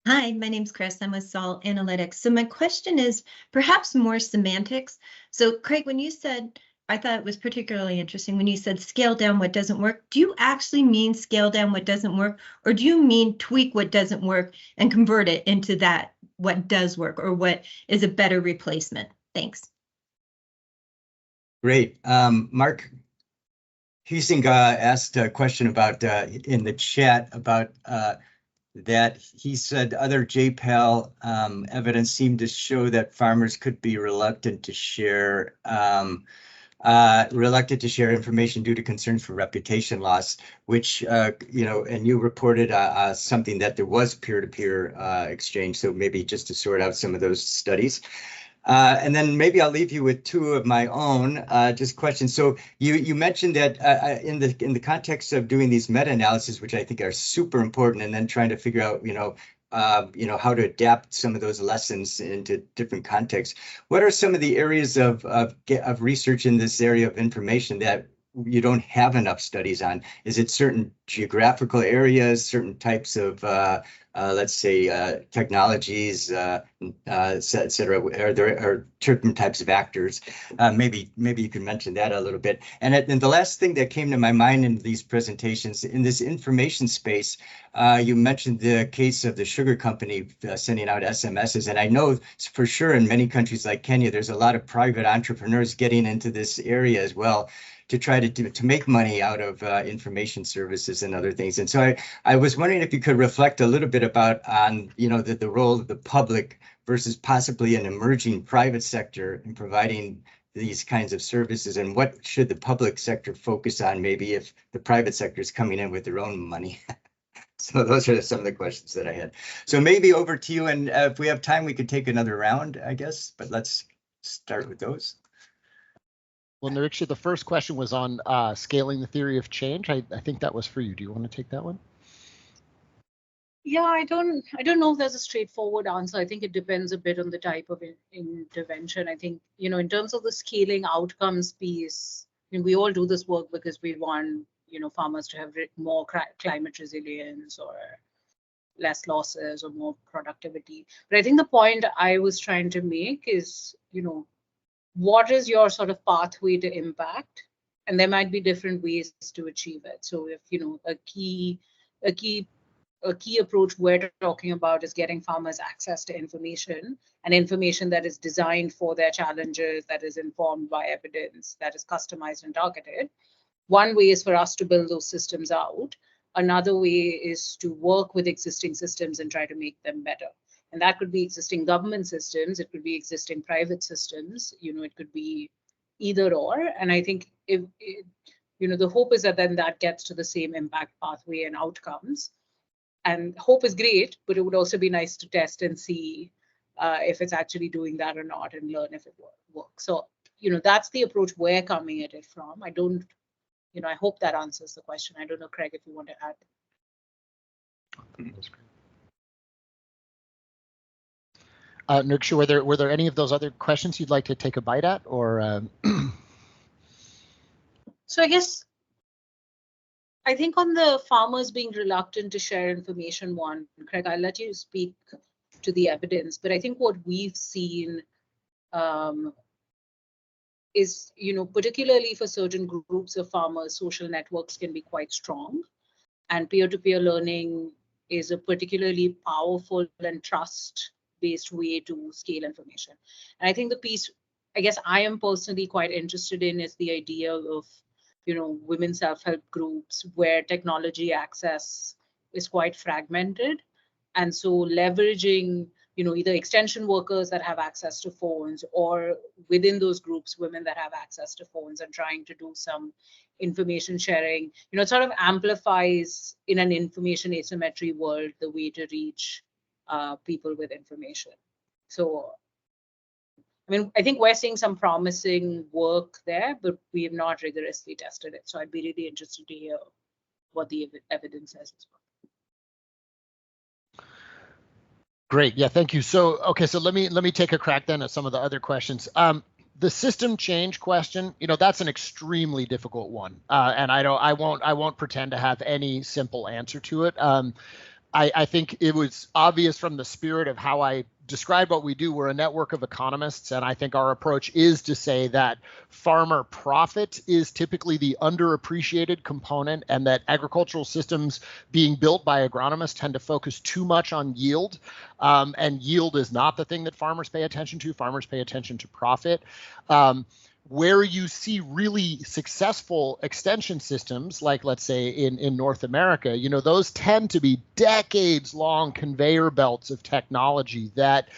Hi, my name's Chris. I'm with Sol Analytics. So my question is perhaps more semantics. So Craig, when you said, I thought it was particularly interesting when you said scale down what doesn't work. Do you actually mean scale down what doesn't work? Or do you mean tweak what doesn't work and convert it into that what does work or what is a better replacement? Thanks. Great. Mark Huesing asked a question about in the chat about that he said other JPAL evidence seemed to show that farmers could be reluctant to share information due to concerns for reputation loss, which and you reported something that there was peer-to-peer exchange. So maybe just to sort out some of those studies. And then maybe I'll leave you with two of my own just questions. So you mentioned that in the context of doing these meta-analyses, which I think are super important, and then trying to figure out how to adapt some of those lessons into different contexts. What are some of the areas of research in this area of information that you don't have enough studies on? Is it certain geographical areas, certain types of let's say technologies, et cetera? Are there certain types of actors? Maybe you can mention that a little bit. And the last thing that came to my mind in these presentations, in this information space, you mentioned the case of the sugar company sending out SMSs. And I know for sure in many countries like Kenya, there's a lot of private entrepreneurs getting into this area as well, to try to make money out of information services and other things. And so I was wondering if you could reflect a little bit about the role of the public versus possibly an emerging private sector in providing these kinds of services, and what should the public sector focus on, maybe if the private sector is coming in with their own money. So those are some of the questions that I had. So maybe over to you, and if we have time, we could take another round, I guess, but let's start with those. Well, Niriksha, the first question was on scaling the theory of change. I think that was for you. Do you want to take that one? Yeah, I don't know if there's a straightforward answer. I think it depends a bit on the type of intervention. I think, in terms of the scaling outcomes piece, we all do this work because we want, farmers to have more climate resilience or less losses or more productivity. But I think the point I was trying to make is, what is your sort of pathway to impact? And there might be different ways to achieve it. So if, a key approach we're talking about is getting farmers access to information, and information that is designed for their challenges, that is informed by evidence, that is customized and targeted. One way is for us to build those systems out. Another way is to work with existing systems and try to make them better. And that could be existing government systems, it could be existing private systems, it could be either or. And I think if the hope is that then that gets to the same impact pathway and outcomes. And hope is great, but it would also be nice to test and see if it's actually doing that or not, and learn if it works. So, that's the approach we're coming at it from. I don't, I hope that answers the question. I don't know, Craig, if you want to add. That's great. Niriksha, were there any of those other questions you'd like to take a bite at, or? So I think on the farmers being reluctant to share information one, Craig, I'll let you speak to the evidence, but I think what we've seen is, particularly for certain groups of farmers, social networks can be quite strong, and peer-to-peer learning is a particularly powerful and trust-based way to scale information. And I think the piece, I guess I am personally quite interested in, is the idea of, women self-help groups where technology access is quite fragmented. And so leveraging, either extension workers that have access to phones, or within those groups, women that have access to phones, and trying to do some information sharing. It sort of amplifies in an information asymmetry world the way to reach people with information. So, I mean, I think we're seeing some promising work there, but we have not rigorously tested it. So I'd be really interested to hear what the evidence says as well. Great. Yeah, thank you. So, okay, so let me take a crack then at some of the other questions. The system change question, that's an extremely difficult one, and I won't pretend to have any simple answer to it. I think it was obvious from the spirit of how I described what we do. We're a network of economists, and I think our approach is to say that farmer profit is typically the underappreciated component, and that agricultural systems being built by agronomists tend to focus too much on yield, and yield is not the thing that farmers pay attention to. Farmers pay attention to profit. Where you see really successful extension systems, like let's say in North America, those tend to be decades-long conveyor belts of technology that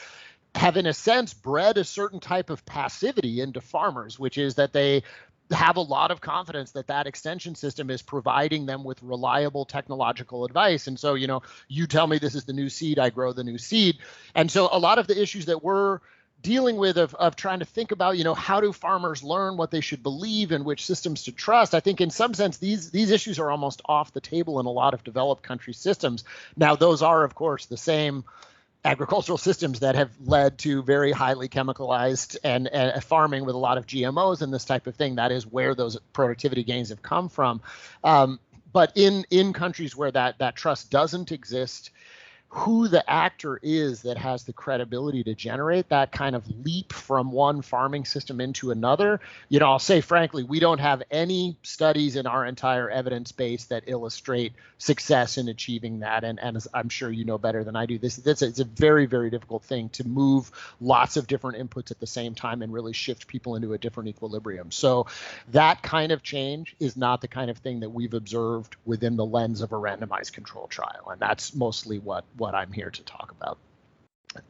have, in a sense, bred a certain type of passivity into farmers, which is that they have a lot of confidence that that extension system is providing them with reliable technological advice. And so, you tell me this is the new seed, I grow the new seed. And so a lot of the issues that we're dealing with of trying to think about, how do farmers learn what they should believe and which systems to trust? I think in some sense, these issues are almost off the table in a lot of developed country systems. Now, those are, of course, the same agricultural systems that have led to very highly chemicalized and farming with a lot of GMOs and this type of thing. That is where those productivity gains have come from. But in countries where that trust doesn't exist, who the actor is that has the credibility to generate that kind of leap from one farming system into another. I'll say frankly, we don't have any studies in our entire evidence base that illustrate success in achieving that. And as I'm sure you know better than I do, it's a very, very difficult thing to move lots of different inputs at the same time and really shift people into a different equilibrium. So that kind of change is not the kind of thing that we've observed within the lens of a randomized control trial. And that's mostly what I'm here to talk about.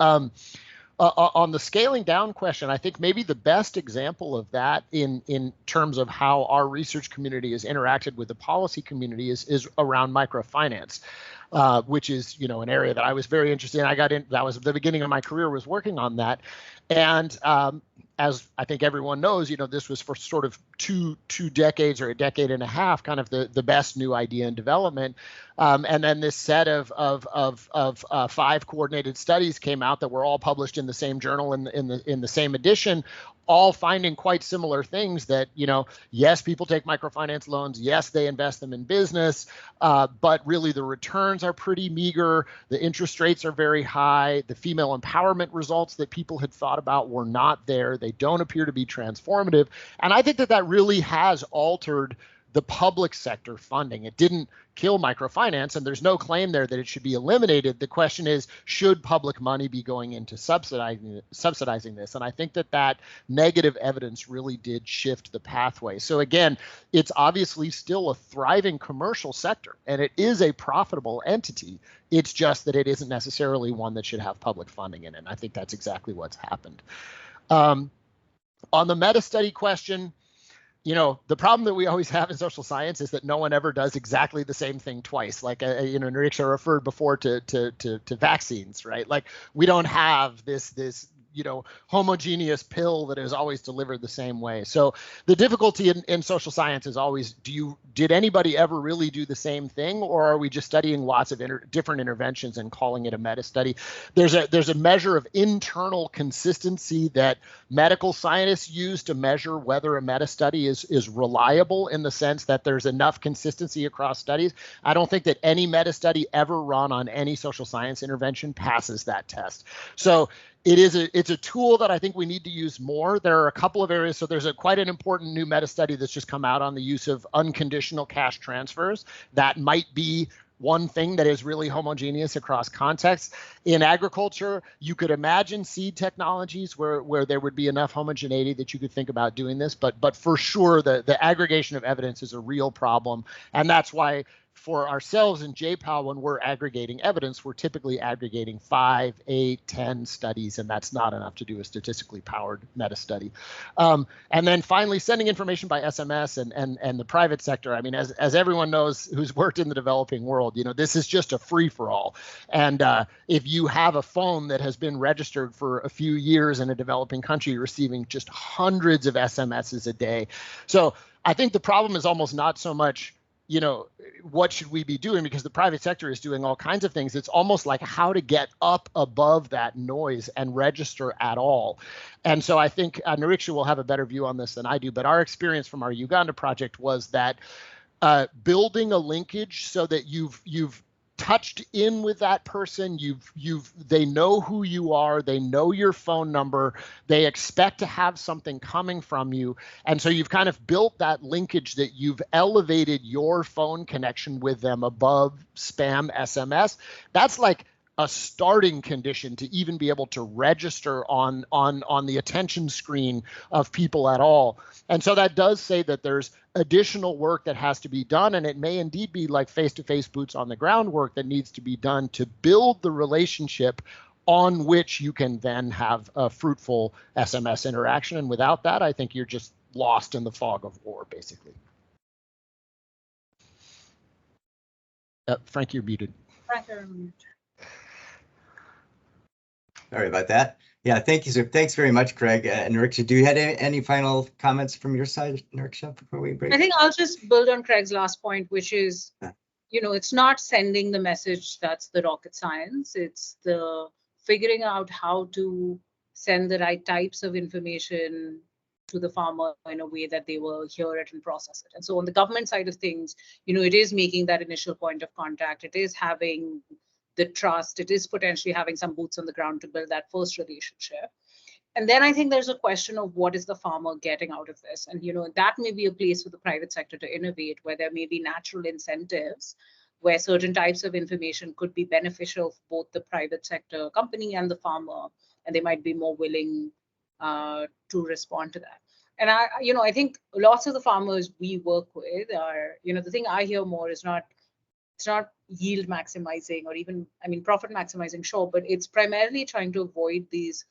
On the scaling down question, I think maybe the best example of that in terms of how our research community has interacted with the policy community is around microfinance, which is an area that I was very interested in. I got in, that was the beginning of my career, was working on that. And as I think everyone knows, this was for sort of two decades or a decade and a half, kind of the best new idea in development. And then this set of 5 coordinated studies came out that were all published in the same journal in the same edition, all finding quite similar things that, yes, people take microfinance loans. Yes, they invest them in business, but really the returns are pretty meager. The interest rates are very high. The female empowerment results that people had thought about were not there. They don't appear to be transformative. And I think that really has altered the public sector funding. It didn't kill microfinance, and there's no claim there that it should be eliminated. The question is, should public money be going into subsidizing this? And I think that negative evidence really did shift the pathway. So again, it's obviously still a thriving commercial sector, and it is a profitable entity. It's just that it isn't necessarily one that should have public funding in it. And I think that's exactly what's happened. On the meta-study question, the problem that we always have in social science is that no one ever does exactly the same thing twice. Like, Niriksha referred before to vaccines, right? Like, we don't have this homogeneous pill that is always delivered the same way. So the difficulty in social science is always, did anybody ever really do the same thing, or are we just studying lots of different interventions and calling it a meta study? There's a measure of internal consistency that medical scientists use to measure whether a meta study is reliable, in the sense that there's enough consistency across studies. I don't think that any meta study ever run on any social science intervention passes that test. So it's a tool that I think we need to use more. There are a couple of areas. So there's quite an important new meta study that's just come out on the use of unconditional cash transfers. That might be one thing that is really homogeneous across contexts. In agriculture, you could imagine seed technologies where there would be enough homogeneity that you could think about doing this, but for sure the aggregation of evidence is a real problem. And that's why for ourselves in JPAL, when we're aggregating evidence, we're typically aggregating 5, 8, 10 studies, and that's not enough to do a statistically powered meta study. And then finally, sending information by SMS and the private sector. I mean, as everyone knows who's worked in the developing world, this is just a free-for-all. And if you have a phone that has been registered for a few years in a developing country, receiving just hundreds of SMSs a day. So I think the problem is almost not so much, what should we be doing, because the private sector is doing all kinds of things. It's almost like how to get up above that noise and register at all. And so I think Niriksha will have a better view on this than I do, but our experience from our Uganda project was that building a linkage so that you've touched in with that person, they know who you are, they know your phone number, they expect to have something coming from you, and so you've kind of built that linkage, that you've elevated your phone connection with them above spam SMS. That's like a starting condition to even be able to register on the attention screen of people at all. And so that does say that there's additional work that has to be done, and it may indeed be like face-to-face boots on the ground work that needs to be done to build the relationship on which you can then have a fruitful SMS interaction. And without that, I think you're just lost in the fog of war, basically. Frank, you're muted. Frank, you're muted. Sorry about that. Yeah, thank you, sir. Thanks very much, Craig. Niriksha, do you have any final comments from your side, Niriksha, before we break? I think I'll just build on Craig's last point, which is, it's not sending the message that's the rocket science. It's the figuring out how to send the right types of information to the farmer in a way that they will hear it and process it. And so on the government side of things, it is making that initial point of contact. It is having the trust. It is potentially having some boots on the ground to build that first relationship. And then I think there's a question of what is the farmer getting out of this? And, that may be a place for the private sector to innovate, where there may be natural incentives, where certain types of information could be beneficial for both the private sector company and the farmer, and they might be more willing to respond to that. And I think lots of the farmers we work with are, the thing I hear more is it's not yield maximizing or even, profit maximizing, sure, but it's primarily trying to avoid these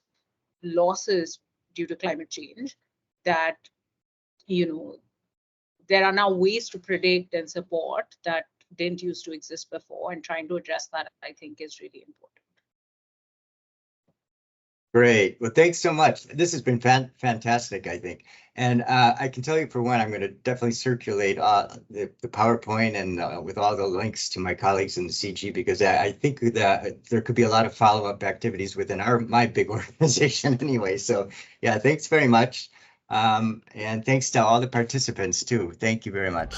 losses due to climate change that, there are now ways to predict and support that didn't used to exist before, and trying to address that, I think, is really important. Great. Well, thanks so much. This has been fantastic, I think. And I can tell you, for one, I'm going to definitely circulate the PowerPoint and with all the links to my colleagues in the CG, because I think that there could be a lot of follow-up activities within my big organization anyway. So yeah, thanks very much. And thanks to all the participants too. Thank you very much.